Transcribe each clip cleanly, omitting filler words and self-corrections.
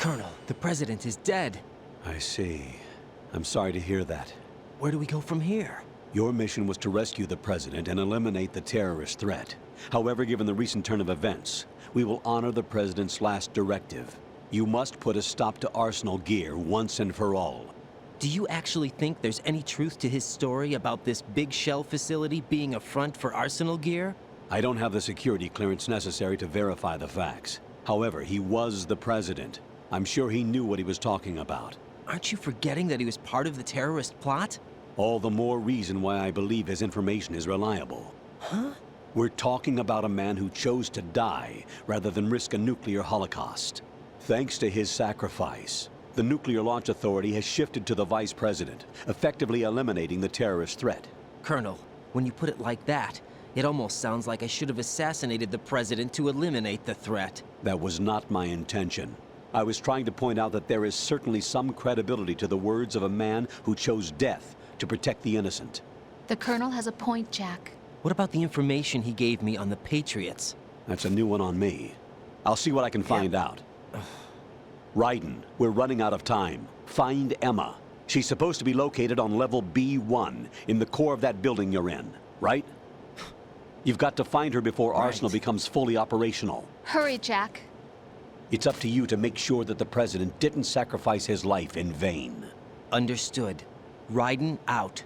Colonel, the President is dead. I see. I'm sorry to hear that. Where do we go from here? Your mission was to rescue the President and eliminate the terrorist threat. However, given the recent turn of events, we will honor the President's last directive. You must put a stop to Arsenal gear once and for all. Do you actually think there's any truth to his story about this big shell facility being a front for Arsenal gear? I don't have the security clearance necessary to verify the facts. However, he was the President. I'm sure he knew what he was talking about. Aren't you forgetting that he was part of the terrorist plot? All the more reason why I believe his information is reliable. Huh? We're talking about a man who chose to die rather than risk a nuclear holocaust. Thanks to his sacrifice, the Nuclear Launch Authority has shifted to the Vice President, effectively eliminating the terrorist threat. Colonel, when you put it like that, it almost sounds like I should have assassinated the President to eliminate the threat. That was not my intention. I was trying to point out that there is certainly some credibility to the words of a man who chose death to protect the innocent. The Colonel has a point, Jack. What about the information he gave me on the Patriots? That's a new one on me. I'll see what I can find out. Raiden, we're running out of time. Find Emma. She's supposed to be located on level B1, in the core of that building you're in, right? You've got to find her before Arsenal becomes fully operational. Hurry, Jack. It's up to you to make sure that the President didn't sacrifice his life in vain. Understood. Raiden out.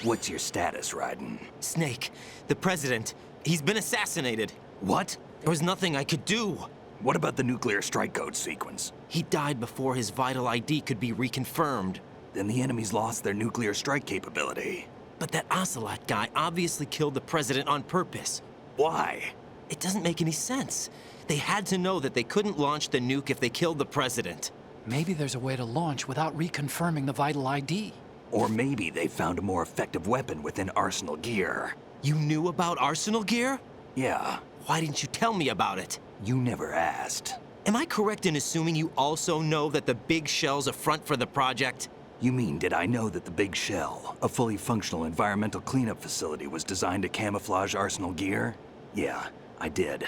What's your status, Raiden? Snake, the President, he's been assassinated. What? There was nothing I could do. What about the nuclear strike code sequence? He died before his vital ID could be reconfirmed. Then the enemy's lost their nuclear strike capability. But that Ocelot guy obviously killed the President on purpose. Why? It doesn't make any sense. They had to know that they couldn't launch the nuke if they killed the President. Maybe there's a way to launch without reconfirming the vital ID. Or maybe they found a more effective weapon within Arsenal gear. You knew about Arsenal gear? Yeah, Why didn't you tell me about it? you never asked. Am I correct in assuming you also know that the big shell's a front for the project? You mean, did I know that the Big Shell, a fully functional environmental cleanup facility, was designed to camouflage Arsenal gear? Yeah, I did.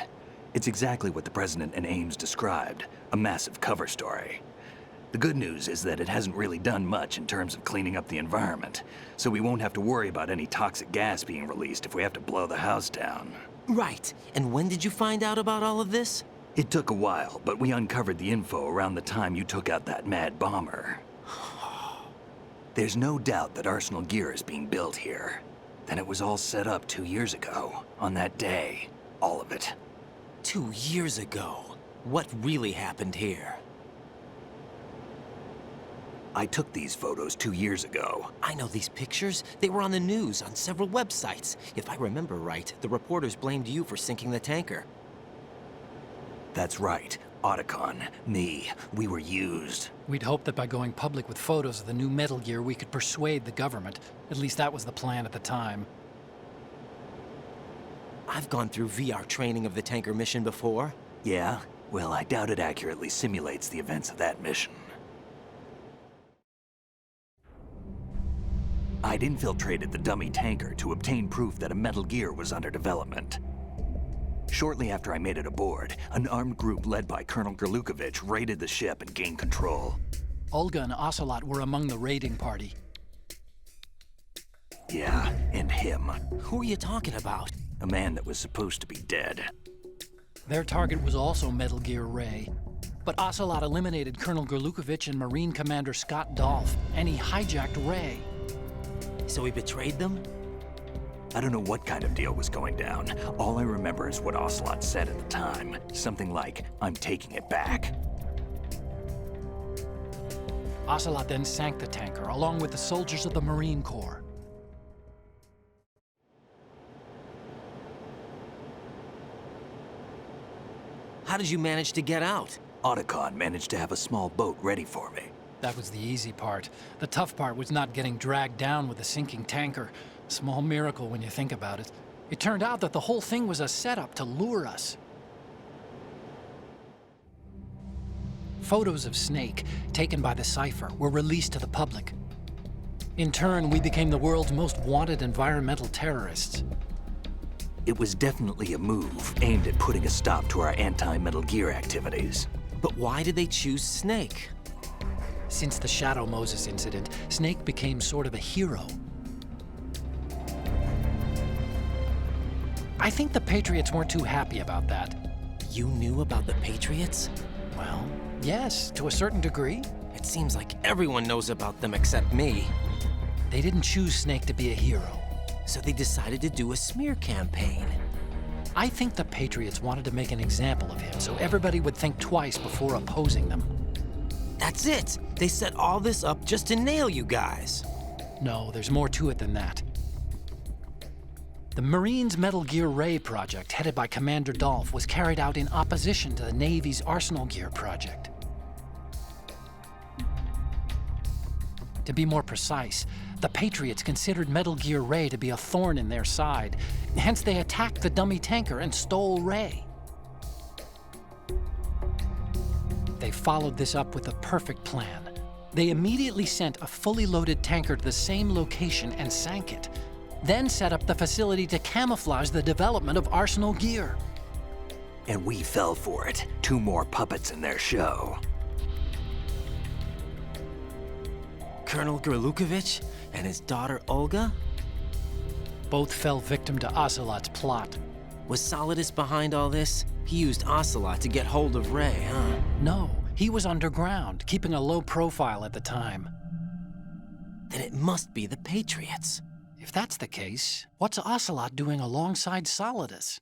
It's exactly what the President and Ames described, a massive cover story. The good news is that it hasn't really done much in terms of cleaning up the environment, so we won't have to worry about any toxic gas being released if we have to blow the house down. Right. And when did you find out about all of this? It took a while, but we uncovered the info around the time you took out that mad bomber. There's no doubt that Arsenal gear is being built here. Then it was all set up 2 years ago, on that day. All of it. 2 years ago. What really happened here? I took these photos 2 years ago. I know these pictures. They were on the news, on several websites. If I remember right, the reporters blamed you for sinking the tanker. That's right. Otacon, me, we were used. We'd hoped that by going public with photos of the new Metal Gear, we could persuade the government. At least that was the plan at the time. I've gone through VR training of the tanker mission before. Yeah? Well, I doubt it accurately simulates the events of that mission. I'd infiltrated the dummy tanker to obtain proof that a Metal Gear was under development. Shortly after I made it aboard, an armed group led by Colonel Gerlukovich raided the ship and gained control. Olga and Ocelot were among the raiding party. Yeah, and him. Who are you talking about? A man that was supposed to be dead. Their target was also Metal Gear Ray. But Ocelot eliminated Colonel Gerlukovich and Marine Commander Scott Dolph, and he hijacked Ray. So he betrayed them? I don't know what kind of deal was going down. All I remember is what Ocelot said at the time. Something like, "I'm taking it back." Ocelot then sank the tanker, along with the soldiers of the Marine Corps. How did you manage to get out? Otacon managed to have a small boat ready for me. That was the easy part. The tough part was not getting dragged down with a sinking tanker. A small miracle when you think about it. It turned out that the whole thing was a setup to lure us. Photos of Snake, taken by the Cypher, were released to the public. In turn, we became the world's most wanted environmental terrorists. It was definitely a move aimed at putting a stop to our anti-Metal Gear activities. But why did they choose Snake? Since the Shadow Moses incident, Snake became sort of a hero. I think the Patriots weren't too happy about that. You knew about the Patriots? Well, yes, to a certain degree. It seems like everyone knows about them except me. They didn't choose Snake to be a hero. So they decided to do a smear campaign. I think the Patriots wanted to make an example of him so everybody would think twice before opposing them. That's it! They set all this up just to nail you guys. No, there's more to it than that. The Marines' Metal Gear Ray project, headed by Commander Dolph, was carried out in opposition to the Navy's Arsenal Gear project. To be more precise, the Patriots considered Metal Gear Ray to be a thorn in their side. Hence, they attacked the dummy tanker and stole Ray. They followed this up with a perfect plan. They immediately sent a fully loaded tanker to the same location and sank it, then set up the facility to camouflage the development of Arsenal Gear. And we fell for it. 2 more puppets in their show. Colonel Gerlukovich and his daughter Olga? Both fell victim to Ocelot's plot. Was Solidus behind all this? He used Ocelot to get hold of Ray, huh? No, he was underground, keeping a low profile at the time. Then it must be the Patriots. If that's the case, what's Ocelot doing alongside Solidus?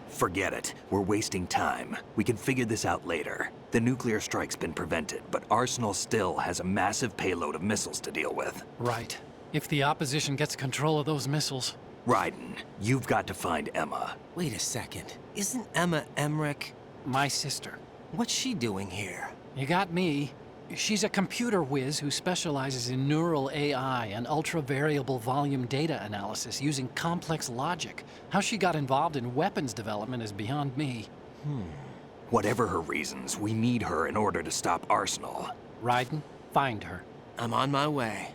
Forget it. We're wasting time. We can figure this out later. The nuclear strike's been prevented, but Arsenal still has a massive payload of missiles to deal with. Right. If the opposition gets control of those missiles. Raiden, you've got to find Emma. Wait a second. Isn't Emma Emmerich? My sister. What's she doing here? You got me. She's a computer whiz who specializes in neural AI and ultra-variable volume data analysis using complex logic. How she got involved in weapons development is beyond me. Whatever her reasons, we need her in order to stop Arsenal. Raiden, find her. I'm on my way.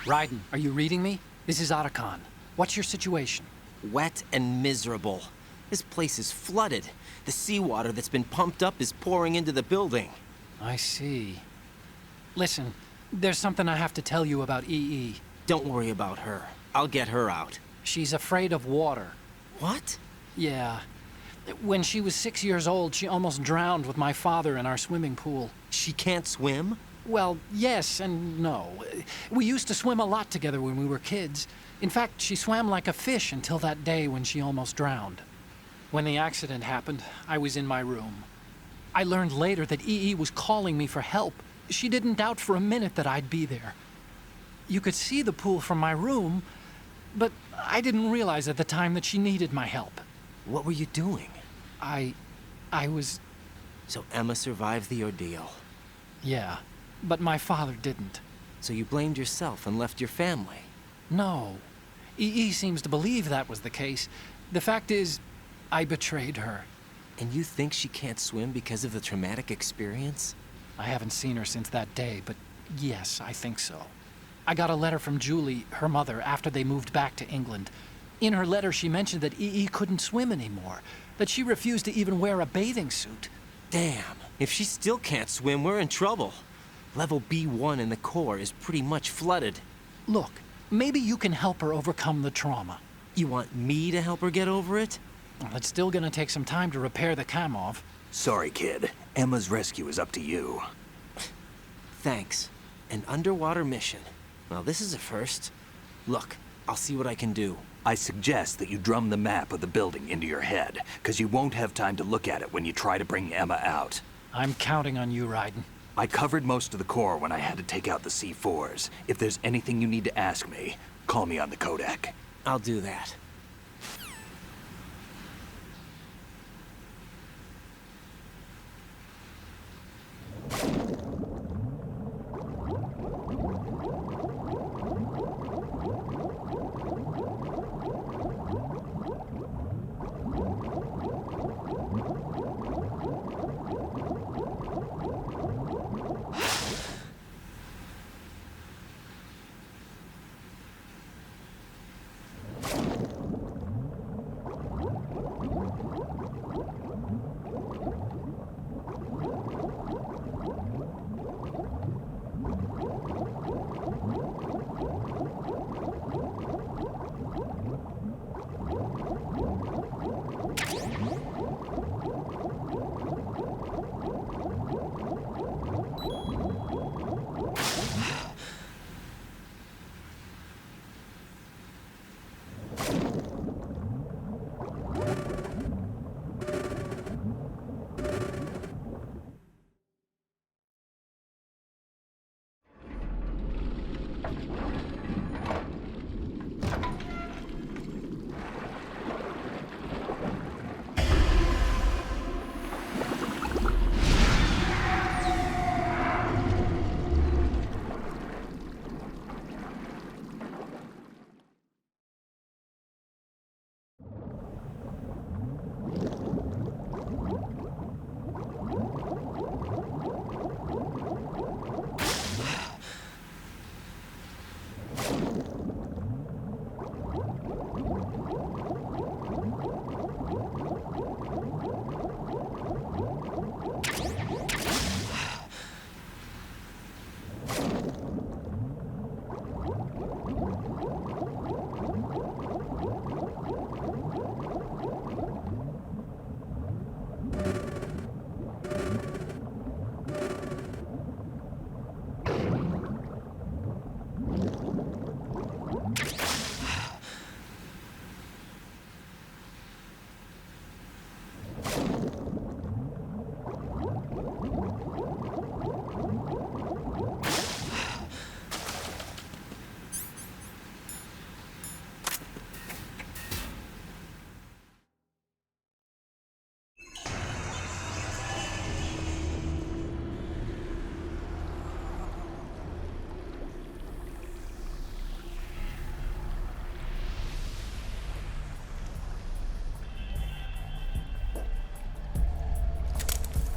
Raiden, are you reading me? This is Otacon. What's your situation? Wet and miserable. This place is flooded. The seawater that's been pumped up is pouring into the building. I see. Listen, there's something I have to tell you about EE. Don't worry about her. I'll get her out. She's afraid of water. What? Yeah. When she was 6 years old, she almost drowned with my father in our swimming pool. She can't swim? Well, yes and no. We used to swim a lot together when we were kids. In fact, she swam like a fish until that day when she almost drowned. When the accident happened, I was in my room. I learned later that EE was calling me for help. She didn't doubt for a minute that I'd be there. You could see the pool from my room, but I didn't realize at the time that she needed my help. What were you doing? I was... So Emma survived the ordeal. Yeah, but my father didn't. So you blamed yourself and left your family. No. EE seems to believe that was the case. The fact is, I betrayed her. And you think she can't swim because of the traumatic experience? I haven't seen her since that day, but yes, I think so. I got a letter from Julie, her mother, after they moved back to England. In her letter, she mentioned that EE couldn't swim anymore, that she refused to even wear a bathing suit. Damn, if she still can't swim, we're in trouble. Level B1 in the core is pretty much flooded. Look, maybe you can help her overcome the trauma. You want me to help her get over it? Well, it's still gonna take some time to repair the Kamov. Sorry, kid. Emma's rescue is up to you. Thanks. An underwater mission. Well, this is a first. Look, I'll see what I can do. I suggest that you drum the map of the building into your head, because you won't have time to look at it when you try to bring Emma out. I'm counting on you, Raiden. I covered most of the core when I had to take out the C4s. If there's anything you need to ask me, call me on the codec. I'll do that.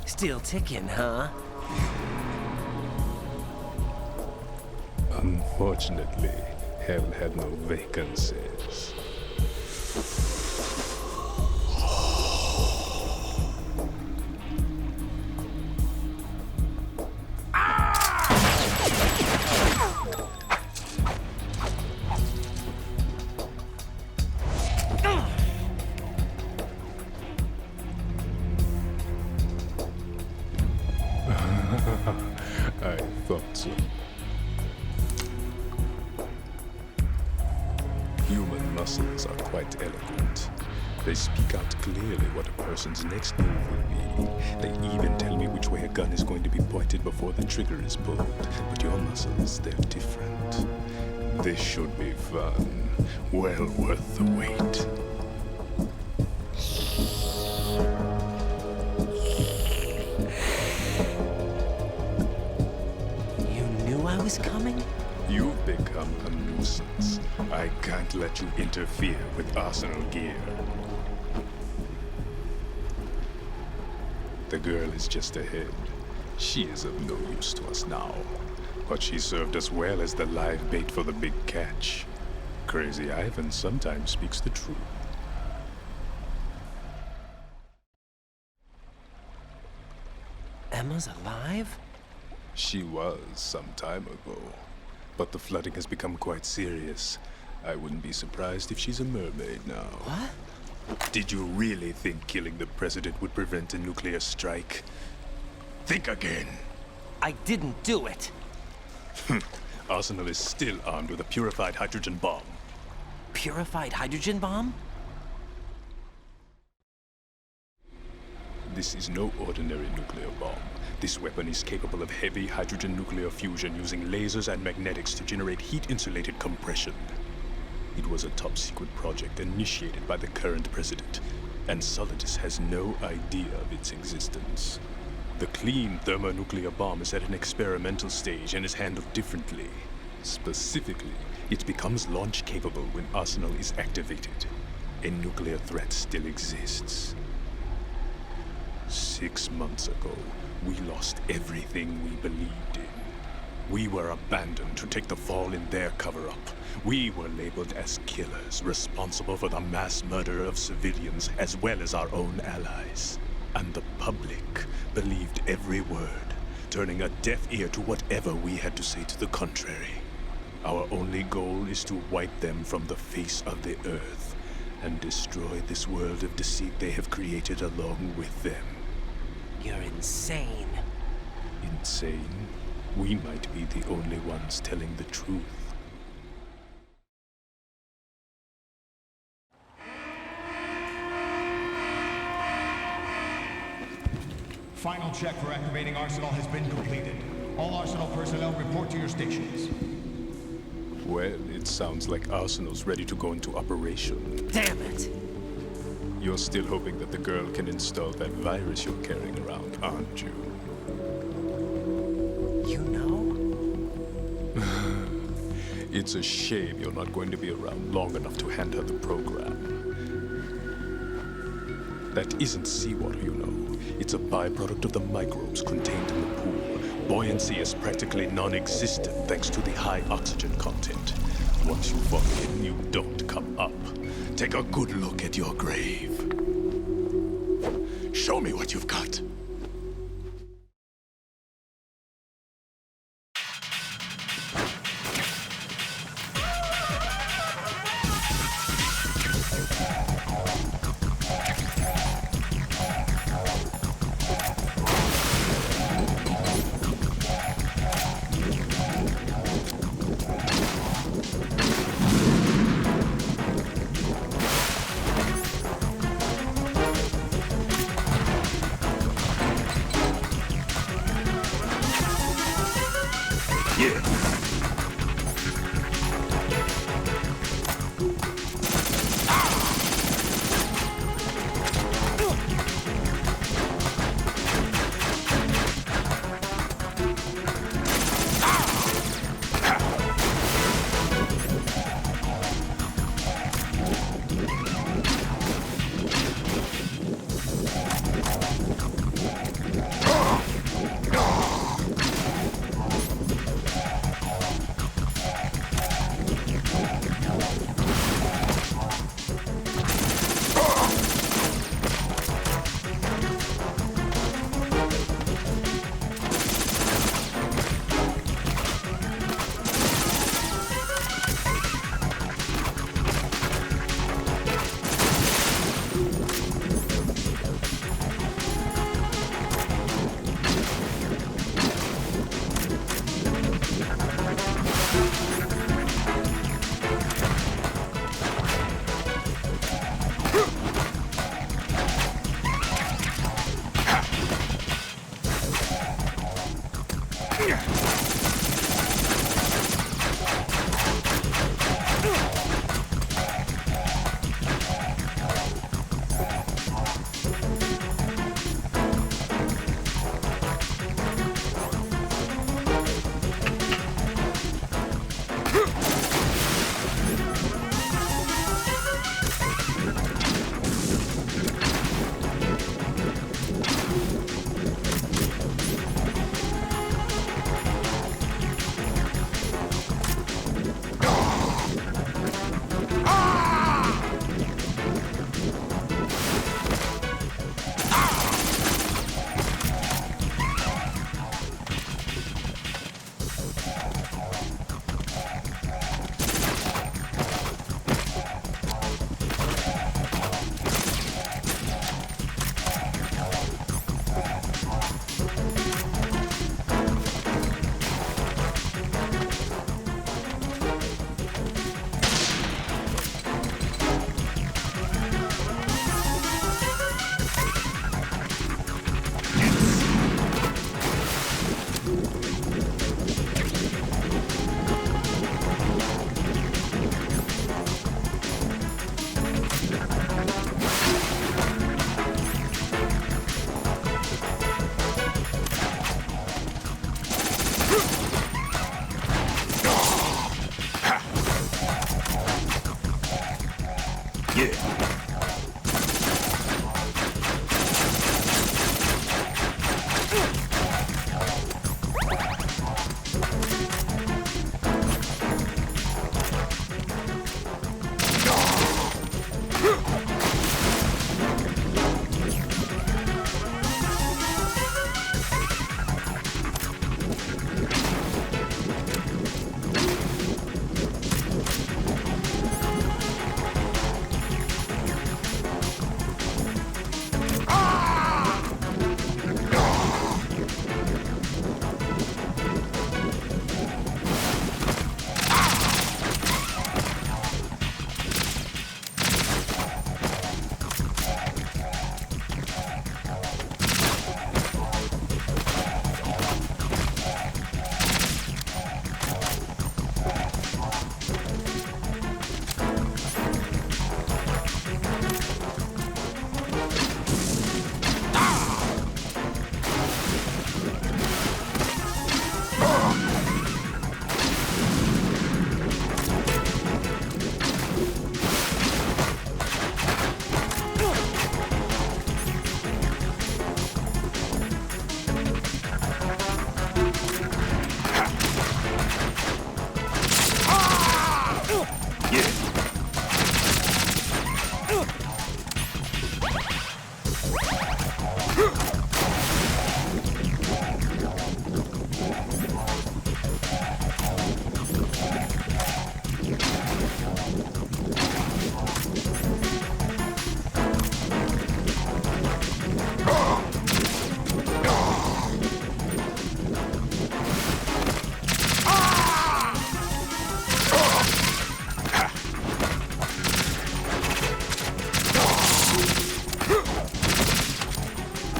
Still ticking, huh? Unfortunately, hell had no vacancies. I thought so. Human muscles are quite eloquent. They speak out clearly what a person's next move will be. They even tell me which way a gun is going to be pointed before the trigger is pulled. But your muscles, they're different. This should be fun. Well worth the wait. I can't let you interfere with Arsenal gear. The girl is just ahead. She is of no use to us now. But she served us well as the live bait for the big catch. Crazy Ivan sometimes speaks the truth. Emma's alive? She was some time ago. But the flooding has become quite serious. I wouldn't be surprised if she's a mermaid now. What? Did you really think killing the president would prevent a nuclear strike? Think again. I didn't do it. Arsenal is still armed with a purified hydrogen bomb. Purified hydrogen bomb? This is no ordinary nuclear bomb. This weapon is capable of heavy hydrogen nuclear fusion using lasers and magnetics to generate heat-insulated compression. It was a top-secret project initiated by the current president, and Solidus has no idea of its existence. The clean thermonuclear bomb is at an experimental stage and is handled differently. Specifically, it becomes launch-capable when Arsenal is activated. A nuclear threat still exists. 6 months ago, we lost everything we believed in. We were abandoned to take the fall in their cover-up. We were labeled as killers, responsible for the mass murder of civilians as well as our own allies. And the public believed every word, turning a deaf ear to whatever we had to say to the contrary. Our only goal is to wipe them from the face of the earth and destroy this world of deceit they have created along with them. You're insane. Insane? We might be the only ones telling the truth. Final check for activating Arsenal has been completed. All Arsenal personnel report to your stations. Well, it sounds like Arsenal's ready to go into operation. Damn it! You're still hoping that the girl can install that virus you're carrying around, aren't you? You know? It's a shame you're not going to be around long enough to hand her the program. That isn't seawater, you know. It's a byproduct of the microbes contained in the pool. Buoyancy is practically non-existent thanks to the high oxygen content. Once you fall in, you don't come up. Take a good look at your grave. Show me what you've got.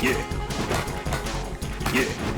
Yeah. Yeah.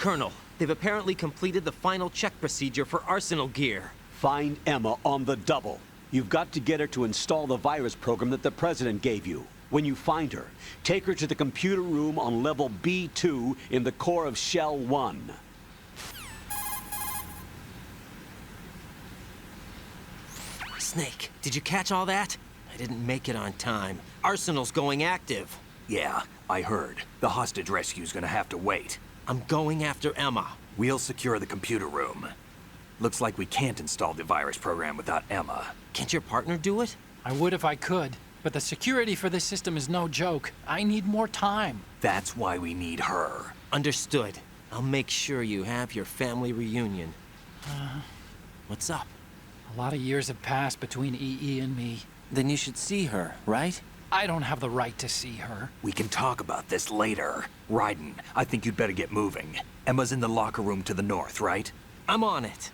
Colonel, they've apparently completed the final check procedure for arsenal gear. Find Emma on the double. You've got to get her to install the virus program that the President gave you. When you find her, take her to the computer room on level B2 in the core of Shell 1. Snake, did you catch all that? I didn't make it on time. Arsenal's going active. Yeah, I heard. The hostage rescue's gonna have to wait. I'm going after Emma. We'll secure the computer room. Looks like we can't install the virus program without Emma. Can't your partner do it? I would if I could, but the security for this system is no joke. I need more time. That's why we need her. Understood. I'll make sure you have your family reunion. What's up? A lot of years have passed between EE and me. Then you should see her, right? I don't have the right to see her. We can talk about this later. Raiden, I think you'd better get moving. Emma's in the locker room to the north, right? I'm on it.